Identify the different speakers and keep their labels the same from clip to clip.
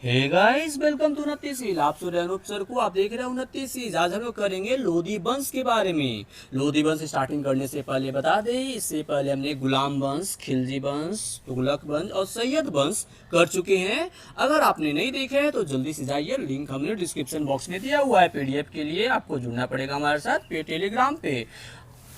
Speaker 1: Hey guys, welcome to 29 आप सुन रहे हैं अनूप सर को। आप देख रहे हैं 29। आज हम लोग करेंगे लोधी वंश के बारे में। लोधी वंश स्टार्टिंग करने से पहले बता दें, इससे पहले हमने गुलाम वंश, खिलजी वंश, तुगलक वंश और सैयद वंश कर चुके हैं। अगर आपने नहीं देखे हैं तो जल्दी से जाइए, लिंक हमने डिस्क्रिप्शन बॉक्स में दिया हुआ है। पीडीएफ के लिए आपको जुड़ना पड़ेगा हमारे साथ टेलीग्राम पे।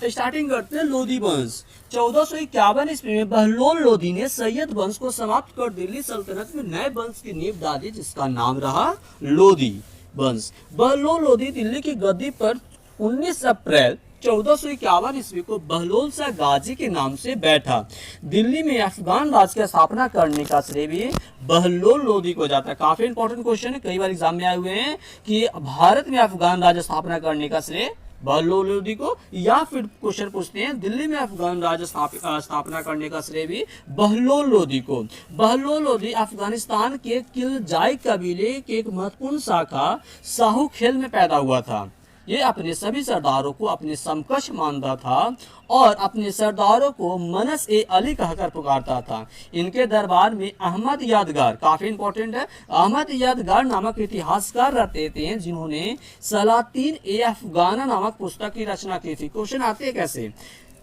Speaker 1: स्टार्टिंग करते हैं लोधी वंश। 1451 ईस्वी में बहलोल लोधी ने सैयद वंश को समाप्त कर दिल्ली सल्तनत में नए वंश की नींव डाली, जिसका नाम रहा लोधी वंश। बहलोल लोधी दिल्ली की गद्दी पर 19 अप्रैल 1451 ईस्वी को बहलोल शाह गाजी के नाम से बैठा। दिल्ली में अफगान राज की स्थापना करने का श्रेय भी बहलोल लोधी को जाता है। काफी इंपॉर्टेंट क्वेश्चन है, कई बार एग्जाम में आए हुए हैं कि भारत में अफगान राज स्थापना करने का श्रेय बहलोल लोधी को, या फिर क्वेश्चन पूछते हैं दिल्ली में अफगान राज स्थापना करने का श्रेय भी बहलोल लोधी को। बहलोल लोधी अफगानिस्तान के किलजाई कबीले के एक महत्वपूर्ण शाखा साहू खेल में पैदा हुआ था। ये अपने सभी सरदारों को अपने समकक्ष मानता था और अपने सरदारों को मनस ए अली कहकर पुकारता था। इनके दरबार में अहमद यादगार, काफी इंपॉर्टेंट है, अहमद यादगार नामक इतिहासकार रहते थे, जिन्होंने सलातीन ए अफगाना नामक पुस्तक की रचना की थी। क्वेश्चन आते हैं कैसे,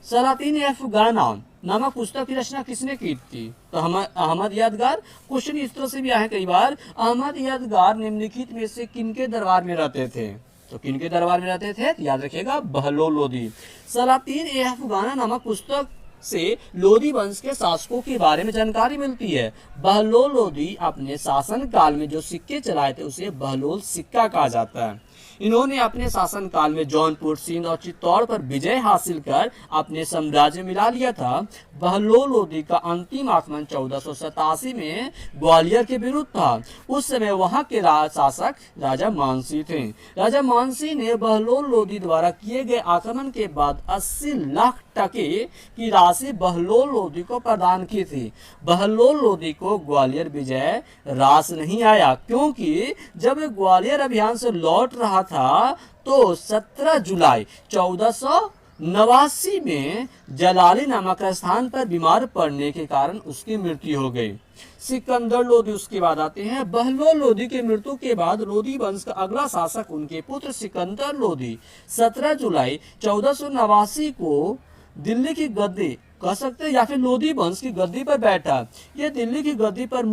Speaker 1: सलातीन ए अफगाना नामक पुस्तक की रचना किसने की थी? तो अहमद यादगार। क्वेश्चन इस तरह से भी आए कई बार, अहमद यादगार निम्नलिखित में से किनके दरबार में रहते थे? तो किनके दरबार में रहते थे? तो याद रखिएगा बहलोल लोधी। सलातीन ए अफगाना नामक पुस्तक से लोधी वंश के शासकों के बारे में जानकारी मिलती है। बहलोल लोधी अपने शासन काल में जो सिक्के चलाए थे उसे बहलोल सिक्का कहा जाता है। इन्होंने अपने शासन काल में जौनपुर, सिंध और चित्तौड़ पर विजय हासिल कर अपने साम्राज्य मिला लिया था। बहलोल लोधी का अंतिम आक्रमण 1487 में ग्वालियर के विरुद्ध था। उस समय वहां के शासक राजा मानसी थे। राजा मानसी ने बहलोल लोधी द्वारा किए गए आक्रमण के बाद 80 लाख टके की राशि बहलोल लोधी को प्रदान की थी। बहलोल लोधी को ग्वालियर विजय रास नहीं आया, क्योंकि जब ग्वालियर अभियान से लौट रहा था तो 17 जुलाई 1489 में जलाली नामक स्थान पर बीमार पड़ने के कारण उसकी मृत्यु हो गई। सिकंदर लोधी उसके बाद आते हैं। बहलोल लोधी की मृत्यु के बाद लोधी वंश का अगला शासक उनके पुत्र सिकंदर लोधी 17 जुलाई 1489 को दिल्ली की गद्दी कह सकते हैं या फिर लोधी वंश की गद्दी पर बैठा। ये दिल्ली की गद्दी पर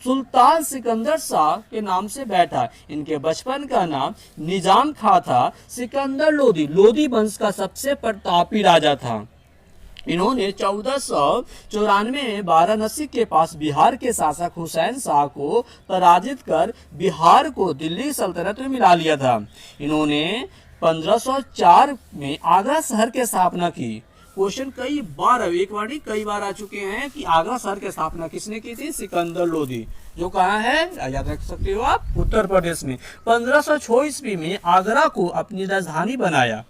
Speaker 1: सुल्तान सिकंदर शाह के नाम से बैठा। इनके बचपन का नाम निजाम खां था। सिकंदर लोधी लोधी वंश का सबसे प्रतापी राजा था। इन्होंने 1494 में वाराणसी के पास बिहार के शासक हुसैन शाह को पराजित कर बिहार को दिल्ली सल्तनत में मिला लिया था। इन्होंने 1504 में आगरा शहर की स्थापना की। क्वेश्चन कई बार, एक बार नहीं कई बार आ चुके हैं कि आगरा शहर की स्थापना किसने की थी? सिकंदर लोधी। जो कहाँ है याद रख सकते हो आप, उत्तर प्रदेश में। 1506 ईस्वी में आगरा को अपनी राजधानी बनाया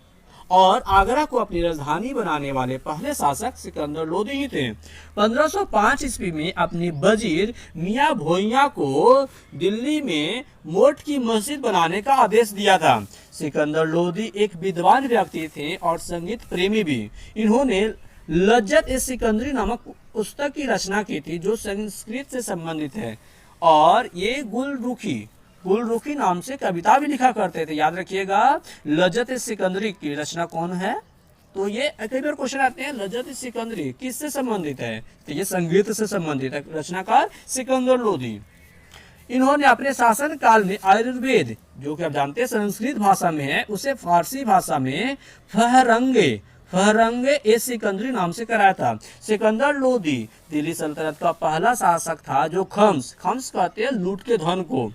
Speaker 1: और आगरा को अपनी राजधानी बनाने वाले पहले शासक सिकंदर लोधी ही थे। 1505 ईस्वी में अपनी वजीर मियां भोइया को दिल्ली में मोट की मस्जिद बनाने का आदेश दिया था। सिकंदर लोधी एक विद्वान व्यक्ति थे और संगीत प्रेमी भी। इन्होंने लज्जत ए सिकंदरी नामक पुस्तक की रचना की थी, जो संस्कृत से संबंधित है, और ये गुलरुखी नाम से कविता भी लिखा करते थे। याद रखिएगा, लज्जत सिकंदरी की रचना कौन है? तो ये कई बार क्वेश्चन आते हैं, लज्जत सिकंदरी किससे संबंधित है? तो ये संगीत से संबंधित है। रचनाकार सिकंदर लोधी। इन्होंने अपने शासन काल में आयुर्वेद, जो कि आप जानते हैं संस्कृत भाषा में है, उसे फारसी भाषा में फहरंगे ए सिकंदरी नाम से कराया था। सिकंदर लोधी दिल्ली सल्तनत का पहला शासक था जो खम्स कहते हैं लूट के धन को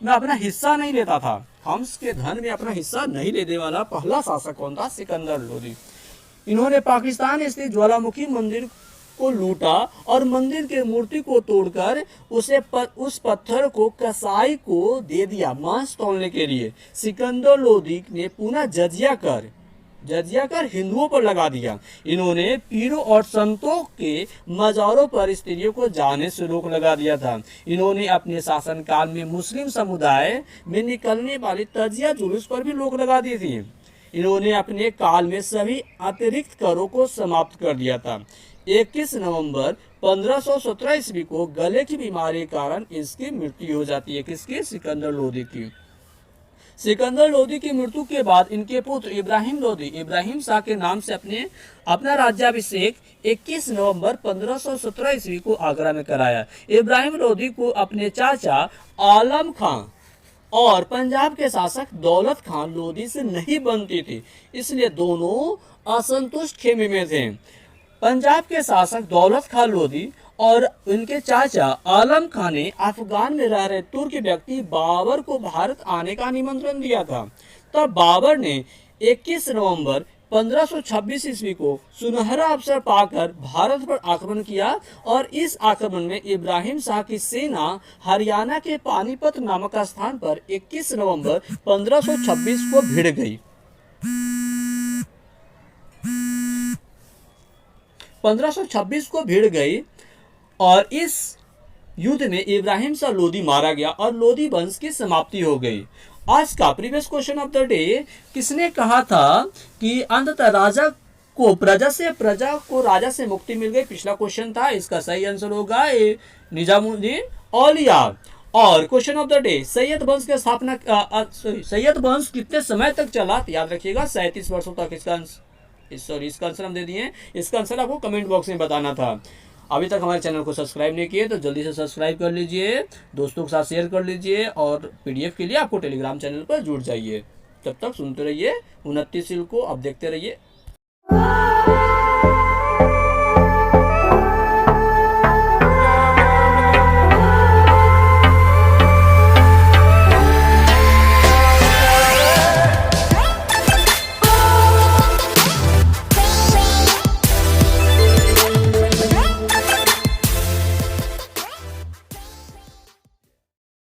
Speaker 1: में अपना हिस्सा नहीं लेता था। खम्स के धन में अपना हिस्सा नहीं लेने वाला पहला शासक कौन था? सिकंदर लोधी। इन्होंने पाकिस्तान स्थित ज्वालामुखी मंदिर को लूटा और मंदिर के मूर्ति को तोड़कर उस पत्थर को कसाई को दे दिया मांस तौलने के लिए। सिकंदर लोधी ने पुनः जजिया कर हिंदुओं पर लगा दिया। इन्होंने पीरों और संतों के मजारों पर स्त्रियों को जाने से रोक लगा दिया था। इन्होंने अपने शासन काल में मुस्लिम समुदाय में निकलने वाली तजिया जुलूस पर भी रोक लगा दी थी। इन्होंने अपने काल में सभी अतिरिक्त करों को समाप्त कर दिया था। 21 नवंबर 1517 ईस्वी को गले की बीमारी के कारण इसकी मृत्यु हो जाती है। किसकी? सिकंदर लोदी की। सिकंदर लोदी की मृत्यु के बाद इनके पुत्र इब्राहिम लोदी इब्राहिम शाह के नाम से अपना राज्याभिषेक 21 नवंबर 1517 ईस्वी को आगरा में कराया। इब्राहिम लोदी को अपने चाचा आलम खां और पंजाब के शासक दौलत खान लोदी से नहीं बनती थी, इसलिए दोनों असंतुष्ट खेमे में थे। पंजाब के शासक दौलत खान लोदी और उनके चाचा आलम खान ने अफगान में रह रहे तुर्क व्यक्ति बाबर को भारत आने का निमंत्रण दिया था। तब बाबर ने 21 नवंबर 1526 ईस्वी को सुनहरा अवसर पाकर भारत पर आक्रमण किया और इस आक्रमण में इब्राहिम शाह की सेना हरियाणा के पानीपत नामक स्थान पर 21 नवंबर 1526 को भिड़ गई। 1526 को भिड़ गई और इस युद्ध में इब्राहिम शाह लोदी मारा गया और लोदी वंश की समाप्ति हो गई। आज का previous question of the day, किसने कहा था कि अंततः प्रजा को राजा से मुक्ति मिल गई? पिछला क्वेश्चन था, इसका सही आंसर होगा निजामुद्दीन औलिया। और question of the day, Syed वंश की स्थापना सैयद वंश कितने समय तक चला? याद रखिएगा 37 वर्षों तक। इसका आंसर हम दे दिए। इसका आंसर आपको कमेंट बॉक्स में बताना था। अभी तक हमारे चैनल को सब्सक्राइब नहीं किए तो जल्दी से सब्सक्राइब कर लीजिए, दोस्तों के साथ शेयर कर लीजिए और पीडीएफ के लिए आपको टेलीग्राम चैनल पर जुड़ जाइए। तब तक सुनते रहिए 29 को, अब देखते रहिए।